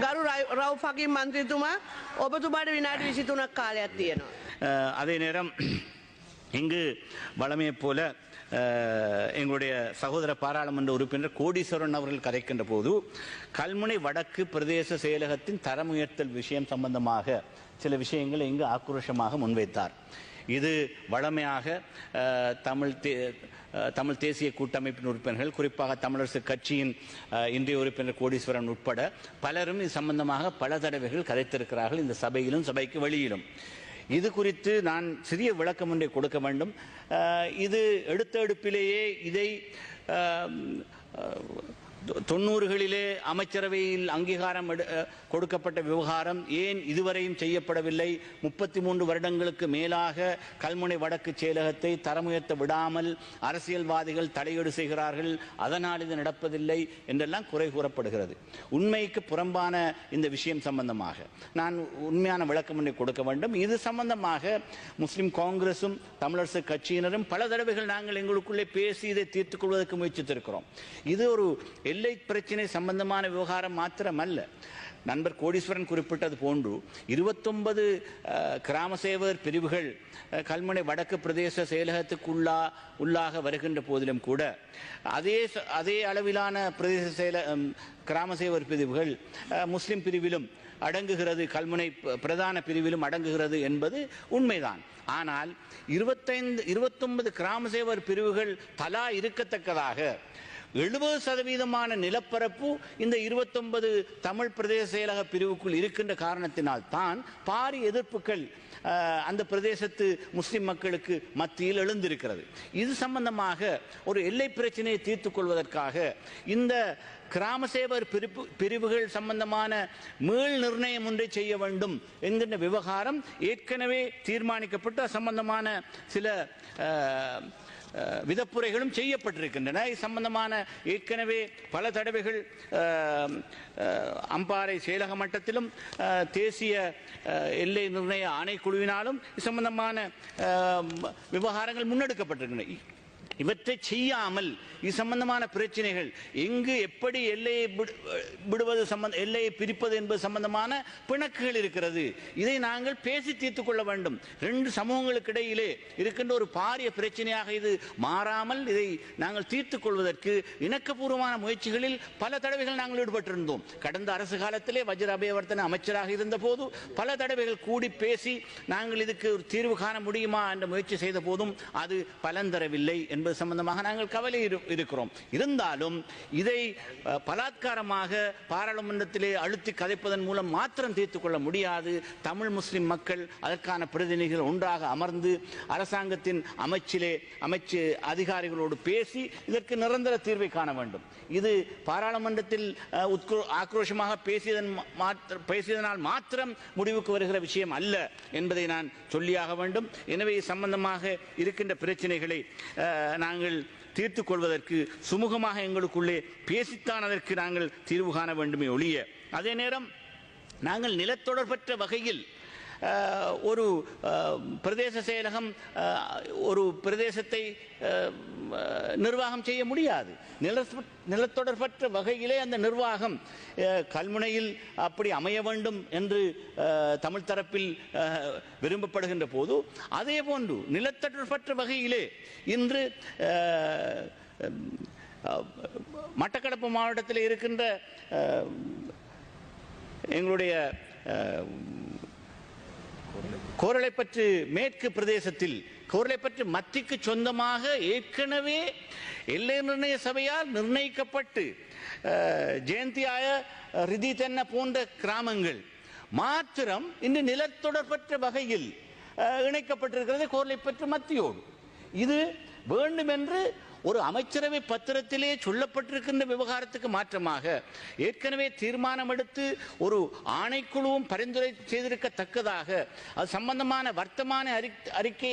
ගරු රවුෆකින් මන්ත්‍රීතුමා ඔබතුමාට විනාඩි 23ක් කාලයක් තියෙනවා. அதே நேரம் இங்கு வளமையைப் போல எங்களுடைய சகோதர பாராளுமன்ற உறுப்பினர் கோடீஸ்வரன் அவர்கள் கதைக்கின்ற போது கல்முனை வடக்கு பிரதேச செயலகத்தின் தரம் உயர்த்தல் விஷயம் சம்பந்தமாக சில விஷயங்களை இங்கு ஆக்ரோஷமாக முன்வைத்தார். இது வளமையாக தமிழ் தேசிய கூட்டமைப்பின் உறுப்பினர்கள், குறிப்பாக தமிழரசு கட்சியின் இன்றைய உறுப்பினர் கோடீஸ்வரன் உட்பட பலரும் இது சம்பந்தமாக பல தடவைகள் கதைத்திருக்கிறார்கள், இந்த சபையிலும் சபைக்கு வெளியிலும். இது குறித்து நான் சிறிய விளக்கம் ஒன்றை கொடுக்க வேண்டும். இது எடுத்த எடுப்பிலேயே இதை 90களிலே அமைச்சரவையில் அங்கீகாரம் கொடுக்கப்பட்ட விவகாரம் ஏன் இதுவரையும் செய்யப்படவில்லை? 33 வருடங்களுக்கு மேலாக கல்முனை வடக்கு செயலகத்தை தரமுயர்த்த விடாமல் அரசியல்வாதிகள் தலையீடு செய்கிறார்கள், அதனால் இது நடப்பதில்லை என்றெல்லாம் குறை கூறப்படுகிறது. உண்மைக்கு புறம்பான இந்த விஷயம் சம்பந்தமாக நான் உண்மையான விளக்கம் ஒன்றை கொடுக்க வேண்டும். இது சம்பந்தமாக முஸ்லிம் காங்கிரசும் தமிழரசு கட்சியினரும் பல தடவைகள் நாங்கள் எங்களுக்குள்ளே பேசி இதை தீர்த்துக் கொள்வதற்கு முயற்சித்திருக்கிறோம். இது ஒரு எல்லை பிரச்சினை சம்பந்தமான விவகாரம் மாத்திரமல்ல. நண்பர் கோடீஸ்வரன் குறிப்பிட்டது போன்று 29 கிராம சேவகர் பிரிவுகள் கல்முனை வடக்கு பிரதேச செயலகத்துக்குள்ளாக வருகின்ற போதிலும் கூட அதே அளவிலான பிரதேச கிராம சேவகர் பிரிவுகள் முஸ்லிம் பிரிவிலும் அடங்குகிறது, கல்முனை பிரதான பிரிவிலும் அடங்குகிறது என்பது உண்மைதான். ஆனால் 29 கிராம சேவகர் பிரிவுகள் தலா இருக்கத்தக்கதாக 70% நிலப்பரப்பு இந்த 29 தமிழ் பிரதேச செயலக பிரிவுக்குள் இருக்கின்ற காரணத்தினால் தான் பாரிய எதிர்ப்புகள் அந்த பிரதேசத்து முஸ்லிம் மக்களுக்கு மத்தியில் எழுந்திருக்கிறது. இது சம்பந்தமாக ஒரு எல்லை பிரச்சனையை தீர்த்துக் கொள்வதற்காக இந்த கிராம சேவர் பிரிவுகள் சம்பந்தமான மீள் நிர்ணயம் ஒன்றை செய்ய வேண்டும் என்கின்ற விவகாரம் ஏற்கனவே தீர்மானிக்கப்பட்ட சம்பந்தமான சில விதப்புரைகளும் செய்யப்பட்டிருக்கின்றன. இது சம்பந்தமான ஏற்கனவே பல தடவைகள் அம்பாறை செயலக மட்டத்திலும் தேசிய எல்லை நிர்ணய ஆணைக்குழுவினாலும் இது சம்பந்தமான விவகாரங்கள் முன்னெடுக்கப்பட்டிருக்கின்றன. இவற்றை செய்யாமல் இது சம்பந்தமான பிரச்சனைகள் எங்கு எப்படி எல்லையை விடுவது எல்லையை பிரிப்பது என்பது சம்பந்தமான பிணக்குகள் இருக்கிறது. இதை நாங்கள் பேசி தீர்த்துக் கொள்ள வேண்டும். 2 சமூகங்களுக்கு இடையிலே இருக்கின்ற ஒரு பாரிய பிரச்சனையாக இது மாறாமல் இதை நாங்கள் தீர்த்துக் கொள்வதற்கு இணக்கபூர்வமான முயற்சிகளில் பல தடவைகள் நாங்கள் ஈடுபட்டிருந்தோம். கடந்த அரசு காலத்திலே வஜ்ர அபேவர்த்தன அமைச்சராக இருந்த போது பல தடவைகள் கூடி பேசி நாங்கள் இதுக்கு ஒரு தீர்வு காண முடியுமா என்ற முயற்சி செய்த போதும் அது பலன் தரவில்லை என்பது சம்பந்தமாக நாங்கள் கவலை இருக்கிறோம். இருந்தாலும் இதை பலாத்காரமாக பாராளுமன்றத்திலே அழுத்தி கதைப்பதன் மூலம் மாத்திரம் தீர்த்துக் கொள்ள முடியாது. தமிழ் முஸ்லிம் மக்கள் அதற்கான பிரதிநிதிகள் ஒன்றாக அமர்ந்து அரசாங்கத்தின் அமைச்சு அதிகாரிகளோடு பேசி இதற்கு நிரந்தர தீர்வை காண வேண்டும். இது பாராளுமன்றத்தில் ஆக்ரோஷமாக பேசியதனால் மாத்திரம் முடிவுக்கு வருகிற விஷயம் அல்ல என்பதை நான் சொல்லியாக வேண்டும். எனவே சம்பந்தமாக இருக்கின்ற பிரச்சனைகளை நாங்கள் தீர்த்துக் கொள்வதற்கு சுமூகமாக எங்களுக்குள்ளே பேசித்தான் அதற்கு நாங்கள் தீர்வு காண வேண்டுமே ஒழிய, அதே நேரம் நாங்கள் நிலத்தொடர்பற்ற வகையில் ஒரு பிரதேச செயலகம் ஒரு பிரதேசத்தை நிர்வாகம் செய்ய முடியாது. நிலத்தொடர்பற்ற வகையிலே அந்த நிர்வாகம் கல்முனையில் அப்படி அமைய வேண்டும் என்று தமிழ் தரப்பில் விரும்பப்படுகின்ற போது, அதே போன்று நிலத்தொடர்பற்ற வகையிலே இன்று மட்டக்களப்பு மாவட்டத்தில் இருக்கின்ற எங்களுடைய கோரளைப்பற்று மேற்கு பிரதேசத்தில் கோரளைப்பற்று மத்திக்கு சொந்தமாக ஏற்கனவே எல்லை நிர்ணய சபையால் நிர்ணயிக்கப்பட்டு ஜெயந்தியாய ரிதி தென்ன போன்ற கிராமங்கள் மாத்திரம் இன்று நிலத்தொடர்பற்ற வகையில் இணைக்கப்பட்டிருக்கிறது கோரளைப்பற்று மத்தியோடு. இது வேண்டுமென்று ஒரு அமைச்சரவை பத்திரத்திலே சொல்லப்பட்டிருக்கின்ற விவகாரத்துக்கு மாற்றமாக ஏற்கனவே தீர்மானம் எடுத்து ஒரு ஆணைக்குழுவும் பரிந்துரை செய்திருக்கத்தக்கதாக அது சம்பந்தமான வர்த்தமான அறிக்கை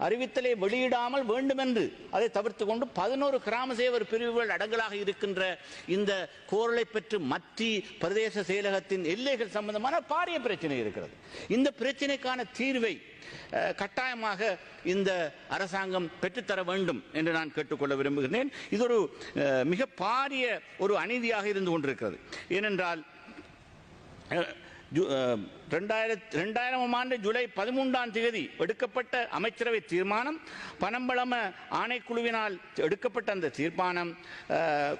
அறிவித்தலை வெளியிடாமல் வேண்டுமென்று அதை தவிர்த்து கொண்டு 11 கிராம சேவர் பிரிவுகள் அடங்கலாக இருக்கின்ற இந்த கோரளைப்பற்று மத்தி பிரதேச செயலகத்தின் எல்லைகள் சம்பந்தமான பாரிய பிரச்சனை இருக்கிறது. இந்த பிரச்சனைக்கான தீர்வை கட்டாயமாக இந்த அரசாங்கம் பெற்றுத்தர வேண்டும் என்று நான் கேட்டுக்கொள்ள விரும்புகிறேன். இது ஒரு மிக பாரிய ஒரு அநீதியாக இருந்து கொண்டிருக்கிறது. ஏனென்றால் 2000 ஆண்டு ஜூலை 13ஆம் தேதி எடுக்கப்பட்ட அமைச்சரவை தீர்மானம், பனம்பழம ஆணைக்குழுவினால் எடுக்கப்பட்ட அந்த தீர்மானம்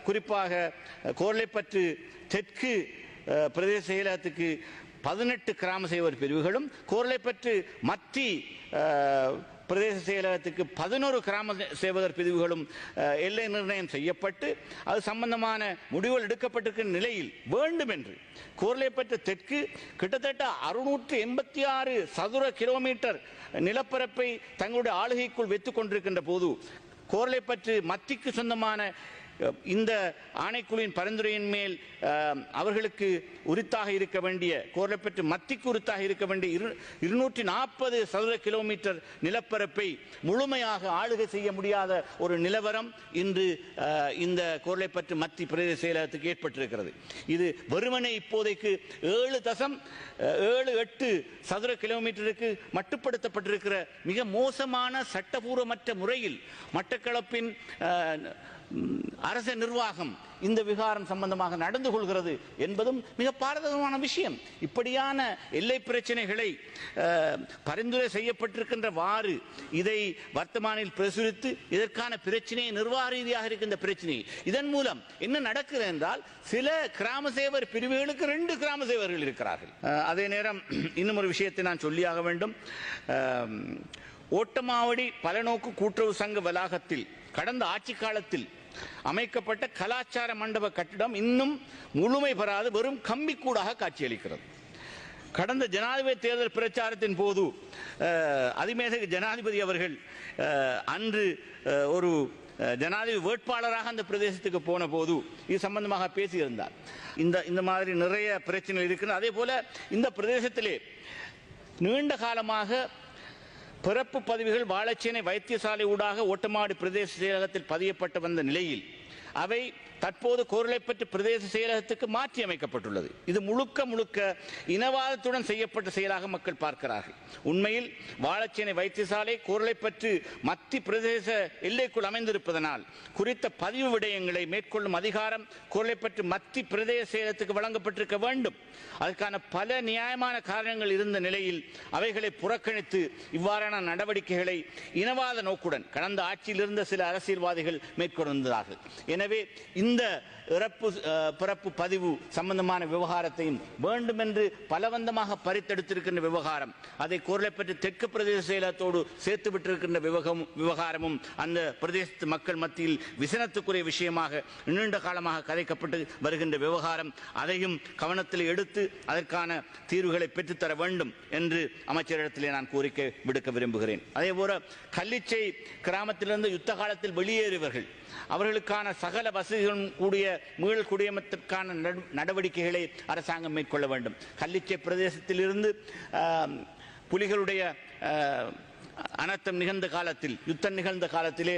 குறிப்பாக கோர்லைப்பற்று தெற்கு பிரதேச செயலகத்துக்கு 18 கிராம சேவர் பிரிவுகளும், கோர்லைப்பற்று மத்தி பிரதேச செயலகத்துக்கு 11 கிராம சேவகர் பிரிவுகளும் எல்லை நிர்ணயம் செய்யப்பட்டு அது சம்பந்தமான முடிவுகள் எடுக்கப்பட்டிருக்கிற நிலையில் வேண்டும் என்று கோர்லைப்பற்று தெற்கு கிட்டத்தட்ட 686 சதுர கிலோமீட்டர் நிலப்பரப்பை தங்களுடைய ஆளுகைக்குள் வைத்துக் கொண்டிருக்கின்ற போது கோர்லைப்பற்று மத்திக்கு சொந்தமான இந்த ஆணைக்குழுவின் பரிந்துரையின் மேல் அவர்களுக்கு உரித்தாக இருக்க வேண்டிய கோர்லைப்பற்று மத்திக்கு உரித்தாக இருக்க வேண்டிய 240 சதுர கிலோமீட்டர் நிலப்பரப்பை முழுமையாக ஆளுகை செய்ய முடியாத ஒரு நிலவரம் இன்று இந்த கோர்லைப்பற்று மத்தி பிரதேச செயலகத்துக்கு ஏற்பட்டிருக்கிறது. இது வெறுமனே இப்போதைக்கு 7.78 சதுர கிலோமீட்டருக்கு மட்டுப்படுத்தப்பட்டிருக்கிற மிக மோசமான சட்டபூர்வமற்ற முறையில் மட்டக்களப்பின் அரச நிர்வாகம் இந்த விகாரம் சம்பந்தமாக நடந்து கொள்கிறது என்பதும் மிக பாரதூரமான விஷயம். இப்படியான எல்லை பிரச்சனைகளை பரிந்துரை செய்யப்பட்டிருக்கின்றவாறு இதை வர்த்தமானில் பிரசுரித்து இதற்கான பிரச்சனையை நிர்வாக ரீதியாக இருக்கின்ற பிரச்சனை இதன் மூலம் என்ன நடக்கிறது என்றால் சில கிராம சேவர் பிரிவுகளுக்கு 2 கிராம சேவர்கள் இருக்கிறார்கள். அதே நேரம் இன்னும் ஒரு விஷயத்தை நான் சொல்லியாக வேண்டும். ஓட்டமாவடி பலநோக்கு கூட்டுறவு சங்க வளாகத்தில் கடந்த ஆட்சி காலத்தில் அமைக்கப்பட்ட கலாச்சார மண்டப கட்டிடம் இன்னும் முழுமை பெறாது வெறும் கம்பிக்கூடாக காட்சியளிக்கிறது. கடந்த ஜனாதிபதி தேர்தல் பிரச்சாரத்தின் போது அதிமேதகு ஜனாதிபதி அவர்கள் அன்று ஒரு ஜனாதிபதி வேட்பாளராக அந்த பிரதேசத்துக்கு போன போது இது சம்பந்தமாக பேசியிருந்தார். இந்த மாதிரி நிறைய பிரச்சனைகள் இருக்கிறது. அதே போல இந்த பிரதேசத்திலே நீண்ட காலமாக பிறப்பு பதிவுகள் வாழைச்சேனை வைத்தியசாலை ஊடாக ஓட்டமாடி பிரதேச செயலகத்தில் பதியப்பட்டு வந்த நிலையில் அவை தற்போது கோர்லைப்பற்று பிரதேச செயலகத்துக்கு மாற்றி அமைக்கப்பட்டுள்ளது. இது முழுக்க இனவாதத்துடன் செய்யப்பட்ட செயலாக மக்கள் பார்க்கிறார்கள். உண்மையில் வாழைச்சேனை வைத்தியசாலை கோர்லைப்பற்று மத்தி பிரதேச எல்லைக்குள் அமைந்திருப்பதனால் குறித்த பதிவு விடயங்களை மேற்கொள்ளும் அதிகாரம் கோர்லைப்பற்று மத்தி பிரதேச செயலகத்துக்கு வழங்கப்பட்டிருக்க வேண்டும். அதற்கான பல நியாயமான காரணங்கள் இருந்த நிலையில் அவைகளை புறக்கணித்து இவ்வாறான நடவடிக்கைகளை இனவாத நோக்குடன் கடந்த ஆட்சியில் இருந்த சில அரசியல்வாதிகள் மேற்கொண்டிருந்தார்கள். எனவே இந்த பிறப்பு பதிவு சம்பந்தமான விவகாரத்தையும் வேண்டுமென்று பலவந்தமாக பறித்தெடுத்திருக்கின்ற விவகாரம், அதை கோர்லைப்பற்று தெற்கு பிரதேச செயலகத்தோடு சேர்த்து விட்டிருக்கின்ற விவகாரமும் அந்த பிரதேசத்து மக்கள் மத்தியில் விசனத்துக்குரிய விஷயமாக நீண்ட காலமாக கதைக்கப்பட்டு வருகின்ற விவகாரம், அதையும் கவனத்தில் எடுத்து அதற்கான தீர்வுகளை பெற்றுத்தர வேண்டும் என்று அமைச்சரிடத்திலே நான் கோரிக்கை விடுக்க விரும்புகிறேன். அதேபோல கல்லிச்சை கிராமத்திலிருந்து யுத்த காலத்தில் வெளியேறியவர்கள் அவர்களுக்கான சகல வசதிகளும் கூடிய மீள் குடியமத்திற்கான நடவடிக்கைகளை அரசாங்கம் மேற்கொள்ள வேண்டும். கல்லிச்சை பிரதேசத்தில் இருந்து புலிகளுடைய அனர்த்தம் நிகழ்ந்த காலத்தில் யுத்தம் நிகழ்ந்த காலத்திலே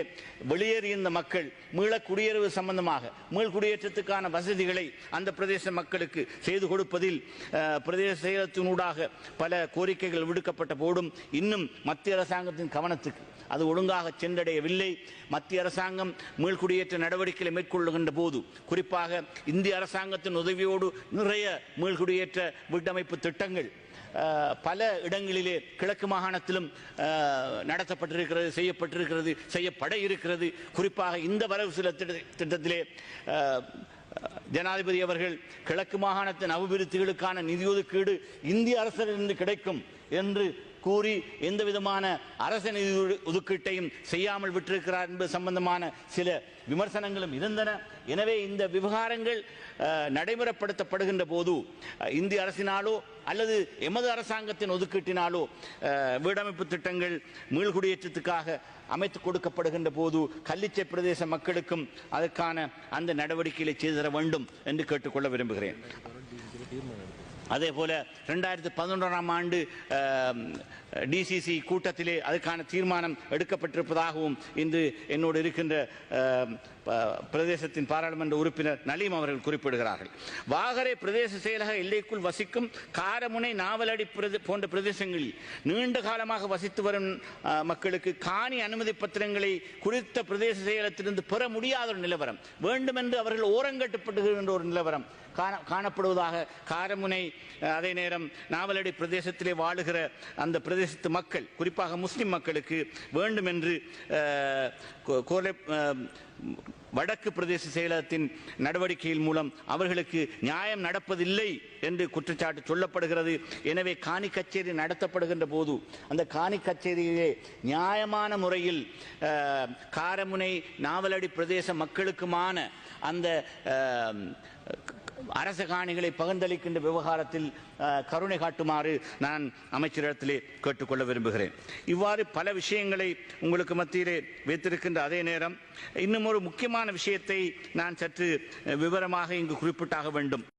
வெளியேறிய இந்த மக்கள் மீள குடியேறுவது சம்பந்தமாக மீள் குடியேற்றத்துக்கான வசதிகளை அந்த பிரதேச மக்களுக்கு செய்து கொடுப்பதில் பிரதேச செயலகத்தினூடாக பல கோரிக்கைகள் விடுக்கப்பட்ட போதும் இன்னும் மத்திய அரசாங்கத்தின் கவனத்துக்கு அது ஒழுங்காக சென்றடையவில்லை. மத்திய அரசாங்கம் மீள்குடியேற்ற நடவடிக்கைகளை மேற்கொள்ளுகின்ற போது குறிப்பாக இந்திய அரசாங்கத்தின் உதவியோடு நிறைய மீள்குடியேற்ற வீட்டமைப்பு திட்டங்கள் பல இடங்களிலே கிழக்கு மாகாணத்திலும் நடத்தப்பட்டிருக்கிறது, செய்யப்பட்டிருக்கிறது, செய்யப்பட இருக்கிறது. குறிப்பாக இந்த வரவு சில திட்டத்திலே ஜனாதிபதி அவர்கள் கிழக்கு மாகாணத்தின் அபிவிருத்திகளுக்கான நிதி ஒதுக்கீடு இந்திய அரசிலிருந்து கிடைக்கும் என்று கூறி எந்த விதமான அரச நிதி ஒதுக்கீட்டையும் செய்யாமல் விட்டிருக்கிறார் என்பது சம்பந்தமான சில விமர்சனங்களும் இருந்தன. எனவே இந்த விவகாரங்கள் நடைமுறைப்படுத்தப்படுகின்ற போது இந்திய அரசினாலோ அல்லது எமது அரசாங்கத்தின் ஒதுக்கீட்டினாலோ வீடமைப்பு திட்டங்கள் மீள்குடியேற்றத்துக்காக அமைத்துக் கொடுக்கப்படுகின்ற போது கல்லிச்சை பிரதேச மக்களுக்கும் அதற்கான அந்த நடவடிக்கைகளை செய்து தர வேண்டும் என்று கேட்டுக்கொள்ள விரும்புகிறேன். அதே போல 2011ஆம் ஆண்டு டிசிசி கூட்டத்திலே அதுக்கான தீர்மானம் எடுக்கப்பட்டிருப்பதாகவும் இன்று என்னோடு இருக்கின்ற பிரதேசத்தின் பாராளுமன்ற உறுப்பினர் நலீம் அவர்கள் குறிப்பிடுகிறார்கள். வாகரை பிரதேச செயலக எல்லைக்குள் வசிக்கும் காரமுனை நாவலடி போன்ற பிரதேசங்களில் நீண்ட காலமாக வசித்து வரும் மக்களுக்கு காணி அனுமதி பத்திரங்களை குறித்த பிரதேச செயலகத்திலிருந்து பெற முடியாத ஒரு நிலவரம், வேண்டுமென்று அவர்கள் ஓரங்கட்டுப்படுகின்ற ஒரு நிலவரம் காணப்படுவதாக காரமுனை அதே நேரம் நாவலடி பிரதேசத்திலே வாழுகிற அந்த பிரதேசத்து மக்கள் குறிப்பாக முஸ்லிம் மக்களுக்கு வேண்டும் என்று வடக்கு பிரதேச செயலகத்தின் நடவடிக்கையின் மூலம் அவர்களுக்கு நியாயம் நடப்பதில்லை என்று குற்றச்சாட்டு சொல்லப்படுகிறது. எனவே காணி கச்சேரி நடத்தப்படுகின்ற போது அந்த காணி கச்சேரியிலே நியாயமான முறையில் காரமுனை நாவலடி பிரதேச மக்களுக்குமான அந்த அரச காணிகளை பகிர்ந்தளிக்கின்ற விவகாரத்தில் கருணை காட்டுமாறு நான் அமைச்சரிடத்திலே கேட்டுக்கொள்ள விரும்புகிறேன். இவ்வாறு பல விஷயங்களை உங்களுக்கு மத்தியிலே வைத்திருக்கின்ற அதே நேரம் இன்னும் ஒரு முக்கியமான விஷயத்தை நான் சற்று விவரமாக இங்கு குறிப்பிட்டாக வேண்டும்.